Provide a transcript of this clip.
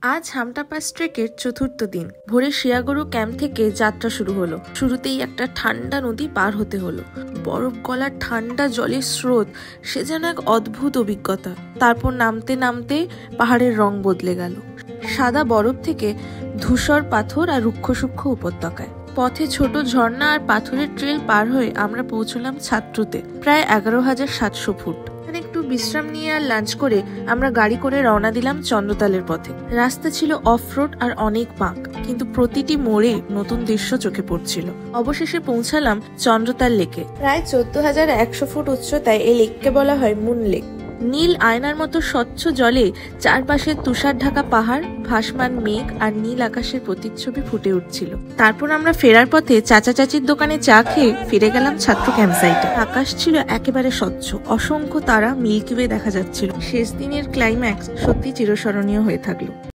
আজ হামটা পাস ট্রেকের চতুর্থ দিন। ভোরে শিয়াগরু ক্যাম্প থেকে যাত্রা শুরু হলো। শুরুতেই একটা ঠান্ডা নদী পার হতে হলো। বরফ গলার ঠান্ডা জলের স্রোত, সে যেন এক অদ্ভুত অভিজ্ঞতা। তারপর নামতে নামতে পাহাড়ের রং বদলে গেল, সাদা বরফ থেকে ধূসর পাথর আর রুক্ষ সূক্ষ্ম উপত্যকায়। পথে ছোট ঝর্ণা আর পাথরের ট্রেল পার হয়ে আমরা পৌঁছলাম ছাত্রতে, প্রায় 11,700 ফুট। একটু বিশ্রাম নিয়ে আর লাঞ্চ করে আমরা গাড়ি করে রওনা দিলাম চন্দ্রতালের পথে। রাস্তা ছিল অফ রোড আর অনেক বাঁক, কিন্তু প্রতিটি মোড়ে নতুন দৃশ্য চোখে পড়ছিল। অবশেষে পৌঁছালাম চন্দ্রতাল লেকে। প্রায় 14,100 ফুট উচ্চতায় এই লেককে বলা হয় মুন লেক। নীল আয়নার মতো স্বচ্ছ জলে চারপাশে তুষার ঢাকা পাহাড়, ভাসমান মেঘ আর নীল আকাশের প্রতিচ্ছবি ফুটে উঠছিল। তারপর আমরা ফেরার পথে চাচা চাচির দোকানে চা খেয়ে ফিরে গেলাম ছাত্র ক্যাম্পসাইটে। আকাশ ছিল একেবারে স্বচ্ছ, অসংখ্য তারা মিল্কি ওয়ে দেখা যাচ্ছিল। শেষ দিনের ক্লাইম্যাক্স সত্যি চিরস্মরণীয় হয়ে থাকলো।